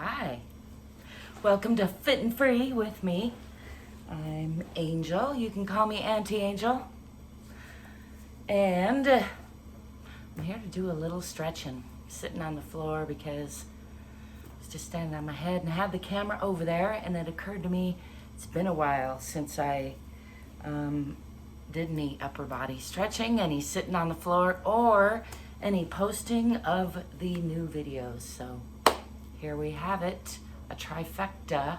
Hi, welcome to Fit and Free with me. I'm Angel. You can call me Auntie Angel. And I'm here to do a little stretching, sitting on the floor because I was just standing on my head and I had the camera over there, and it occurred to me it's been a while since I did any upper body stretching, any sitting on the floor, or any posting of the new videos. So here we have it, a trifecta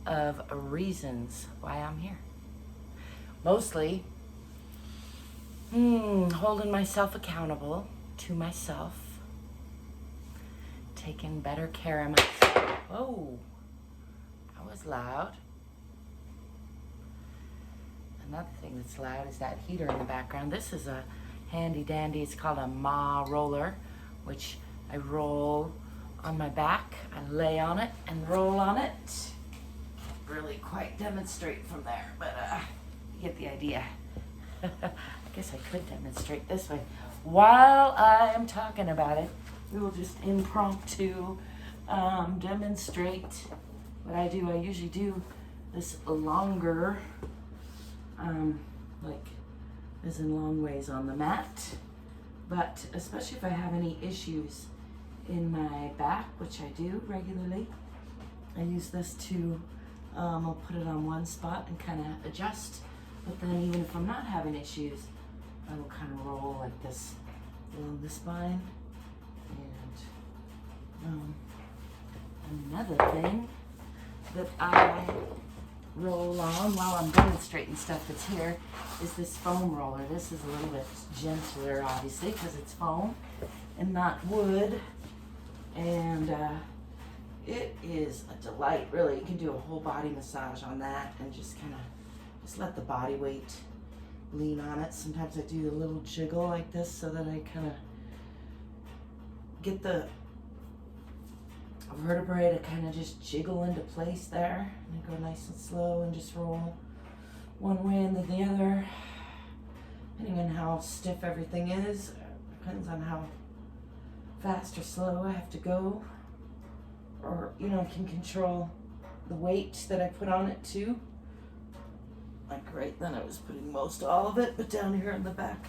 of reasons why I'm here. Mostly holding myself accountable to myself, taking better care of myself. Whoa, that was loud. Another thing that's loud is that heater in the background. This is a handy dandy, it's called a Ma roller, which I roll on my back. I lay on it and roll on it. Can't really quite demonstrate from there, but you get the idea. I guess I could demonstrate this way. While I am talking about it, we will just impromptu demonstrate what I do. I usually do this longer, like as in long ways on the mat, but especially if I have any issues in my back, which I do regularly, I use this to, I'll put it on one spot and kind of adjust, but then even if I'm not having issues, I will kind of roll like this along the spine. And another thing that I roll on while I'm demonstrating stuff that's here is this foam roller. This is a little bit gentler, obviously, because it's foam and not wood. And it is a delight, really. You can do a whole body massage on that and just kind of just let the body weight lean on it. Sometimes I do a little jiggle like this so that I kind of get the vertebrae to kind of just jiggle into place there. And I go nice and slow and just roll one way and then the other, depending on how stiff everything is. Depends on how fast or slow I have to go, or I can control the weight that I put on it too. Like right then I was putting most all of it, but down here in the back,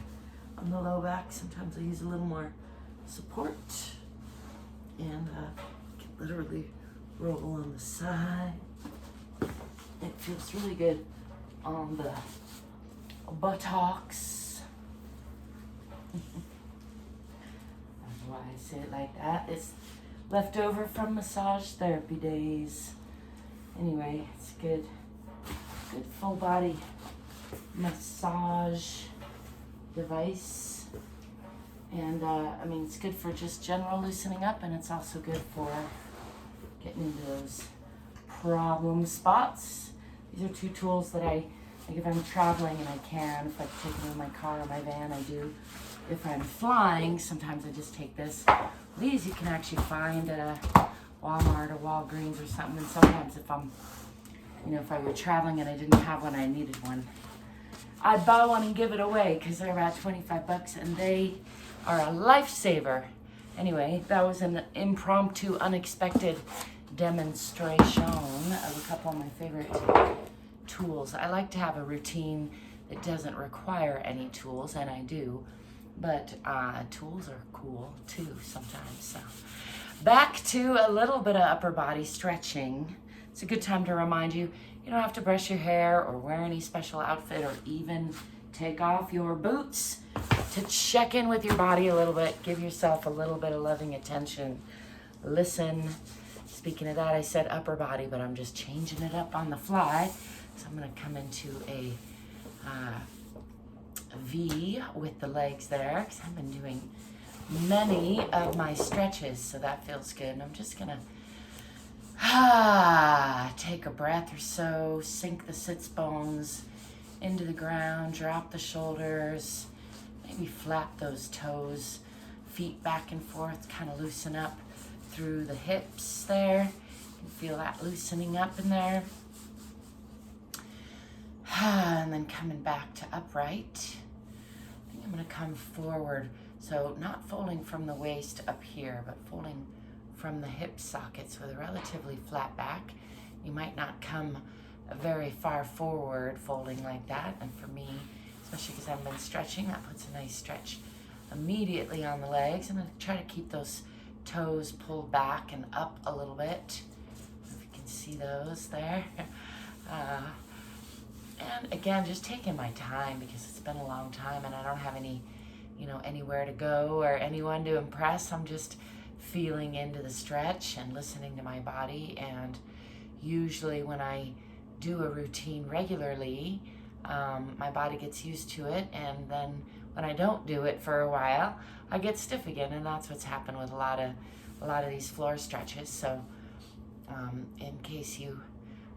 on the low back, sometimes I use a little more support, and can literally roll on the side. It feels really good on the buttocks. Why I say it like that. It's left over from massage therapy days. Anyway, it's good full body massage device. And it's good for just general loosening up, and it's also good for getting into those problem spots. These are two tools that like if I'm traveling and I can, if I take them in my car or my van, I do. If I'm flying, sometimes I just take this. These you can actually find at a Walmart or Walgreens or something. And sometimes if I'm, if I were traveling and I didn't have one, I needed one, I'd buy one and give it away because they're about 25 bucks and they are a lifesaver. Anyway, that was an impromptu, unexpected demonstration of a couple of my favorite tools. I like to have a routine that doesn't require any tools, and I do. But tools are cool too sometimes. So back to a little bit of upper body stretching. It's a good time to remind you, you don't have to brush your hair or wear any special outfit or even take off your boots to check in with your body a little bit. Give yourself a little bit of loving attention. Listen. Speaking of that, I said upper body, but I'm just changing it up on the fly. So I'm gonna come into a V with the legs there, because I've been doing many of my stretches, so that feels good. And I'm just gonna take a breath or so, sink the sits bones into the ground, drop the shoulders, maybe flap those toes, feet back and forth, kind of loosen up through the hips there. You can feel that loosening up in there. And then coming back to upright. I think I'm going to come forward. So not folding from the waist up here, but folding from the hip sockets with a relatively flat back. You might not come very far forward folding like that, and for me, especially because I've been stretching, that puts a nice stretch immediately on the legs. I'm going to try to keep those toes pulled back and up a little bit. If you can see those there. And again, just taking my time because it's been a long time and I don't have any, anywhere to go or anyone to impress. I'm just feeling into the stretch and listening to my body. And usually when I do a routine regularly, my body gets used to it, and then when I don't do it for a while, I get stiff again, and that's what's happened with a lot of these floor stretches. So in case you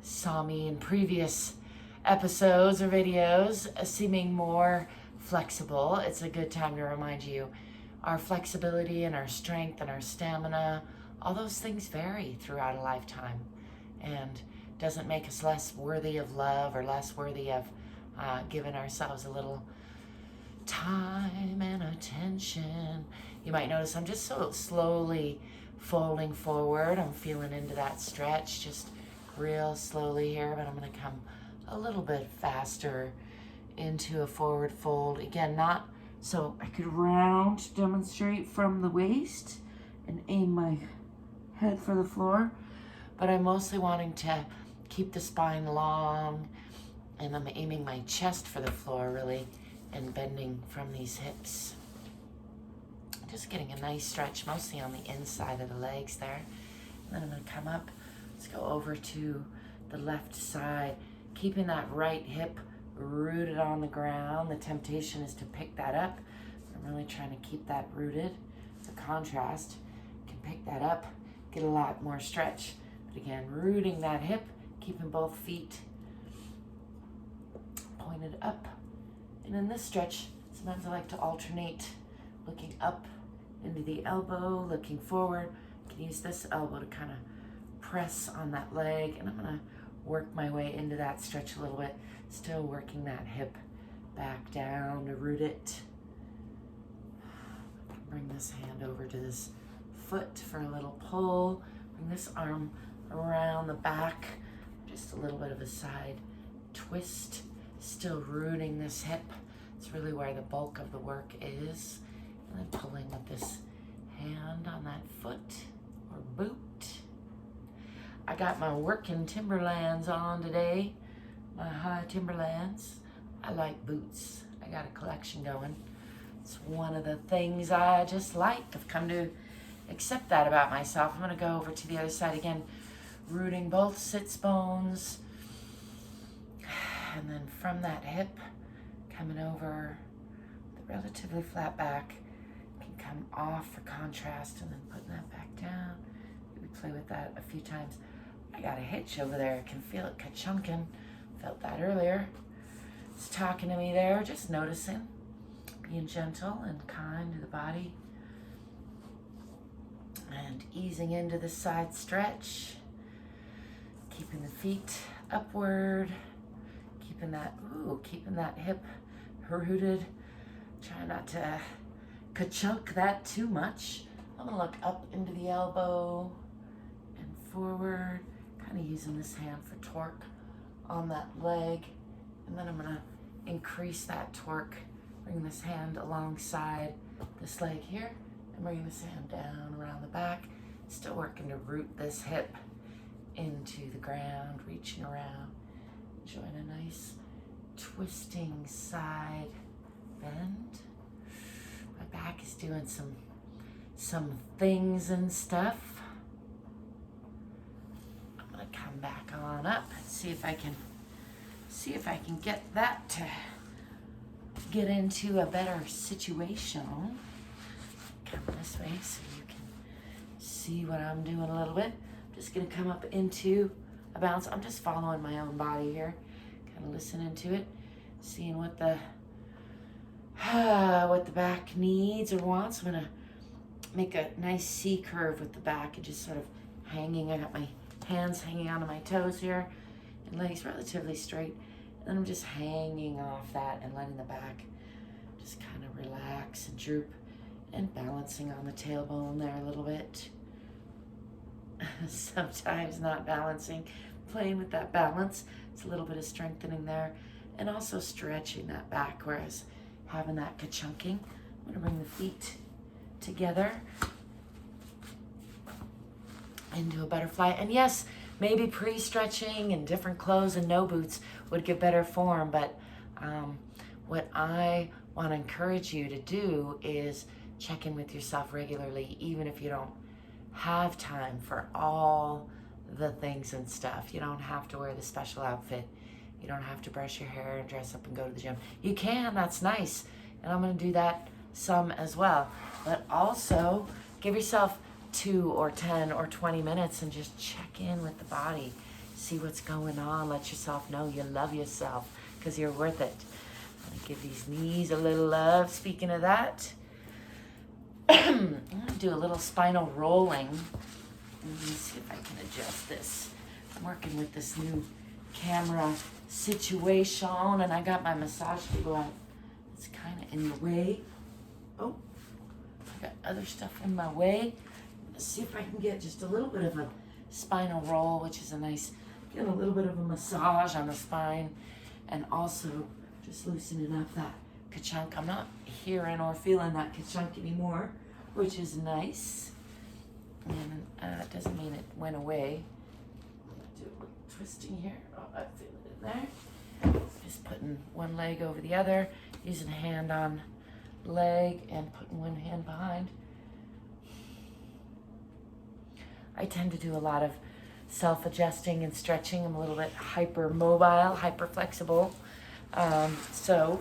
saw me in previous episodes or videos seeming more flexible, it's a good time to remind you our flexibility and our strength and our stamina, all those things vary throughout a lifetime, and doesn't make us less worthy of love or less worthy of giving ourselves a little time and attention. You might notice I'm just so slowly folding forward. I'm feeling into that stretch just real slowly here, but I'm going to come a little bit faster into a forward fold. Again, not so I could round, demonstrate from the waist and aim my head for the floor, but I'm mostly wanting to keep the spine long, and I'm aiming my chest for the floor really and bending from these hips. Just getting a nice stretch mostly on the inside of the legs there. And then I'm going to come up. Let's go over to the left side, keeping that right hip rooted on the ground. The temptation is to pick that up. I'm really trying to keep that rooted. The contrast, you can pick that up, get a lot more stretch. But again, rooting that hip, keeping both feet pointed up. And in this stretch, sometimes I like to alternate looking up into the elbow, looking forward. I can use this elbow to kind of press on that leg, and I'm going to work my way into that stretch a little bit, still working that hip back down to root it. Bring this hand over to this foot for a little pull. Bring this arm around the back, just a little bit of a side twist, still rooting this hip. It's really where the bulk of the work is. And then pulling with this hand on that foot or boot. I got my working Timberlands on today, my high Timberlands. I like boots. I got a collection going. It's one of the things I just like. I've come to accept that about myself. I'm going to go over to the other side again, rooting both sits bones. And then from that hip, coming over the relatively flat back, can come off for contrast and then putting that back down. We play with that a few times. I got a hitch over there. I can feel it ka-chunking. Felt that earlier. It's talking to me there, just noticing. Being gentle and kind to the body. And easing into the side stretch. Keeping the feet upward. Keeping that hip rooted. Try not to ka-chunk that too much. I'm gonna look up into the elbow and forward, kind of using this hand for torque on that leg. And then I'm gonna increase that torque, bring this hand alongside this leg here, and bring this hand down around the back. Still working to root this hip into the ground, reaching around. Enjoying a nice twisting side bend. My back is doing some things and stuff. I'm gonna come back on up and see if I can get that to get into a better situation. Come this way so you can see what I'm doing a little bit. I'm just gonna come up into a bounce. I'm just following my own body here, kind of listening to it, seeing what the back needs or wants. I'm gonna make a nice C curve with the back and just sort of hanging. I got my hands hanging onto my toes here and legs relatively straight. And then I'm just hanging off that and letting the back just kind of relax and droop and balancing on the tailbone there a little bit. sometimes not balancing, playing with that balance. It's a little bit of strengthening there, and also stretching that back, whereas having that ka-chunking. I'm gonna bring the feet together into a butterfly. And yes, maybe pre-stretching and different clothes and no boots would give better form, but what I want to encourage you to do is check in with yourself regularly, even if you don't have time for all the things and stuff. You don't have to wear the special outfit. You don't have to brush your hair and dress up and go to the gym. You can, that's nice. And I'm going to do that some as well. But also give yourself 2 or 10 or 20 minutes and just check in with the body. See what's going on. Let yourself know you love yourself, because you're worth it. I'm going to give these knees a little love. Speaking of that, I'm going to do a little spinal rolling. Let me see if I can adjust this. I'm working with this new camera situation, and I got my massage table out. It's kind of in the way. Oh, I got other stuff in my way. Let's see if I can get just a little bit of a spinal roll, which is a nice, get a little bit of a massage on the spine, and also just loosening up that ka-chunk. I'm not hearing or feeling that ka-chunk anymore, which is nice. And it doesn't mean it went away. Do a little twisting here. Oh, I feel it in there. Just putting one leg over the other, using a hand on leg and putting one hand behind. I tend to do a lot of self-adjusting and stretching. I'm a little bit hyper-mobile, hyper-flexible. So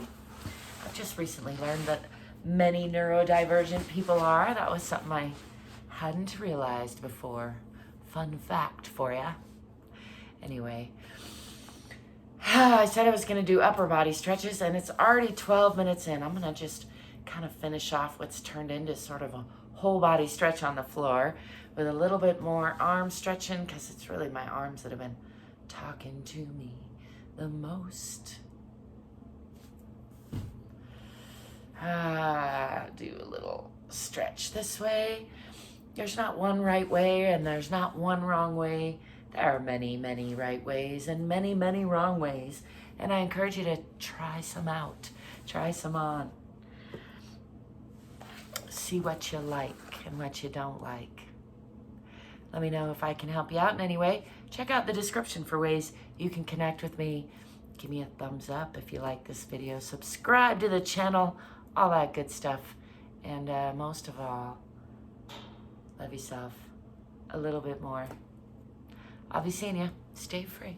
I've just recently learned that many neurodivergent people are. That was something I hadn't realized before. Fun fact for ya. Anyway, I said I was going to do upper body stretches, and it's already 12 minutes in. I'm going to just kind of finish off what's turned into sort of a whole body stretch on the floor with a little bit more arm stretching, because it's really my arms that have been talking to me the most. Do a little stretch this way. There's not one right way and there's not one wrong way. There are many, many right ways and many, many wrong ways. And I encourage you to try some out. Try some on. See what you like and what you don't like. Let me know if I can help you out in any way. Check out the description for ways you can connect with me. Give me a thumbs up if you like this video. Subscribe to the channel. All that good stuff. And most of all, love yourself a little bit more. I'll be seeing you. Stay free.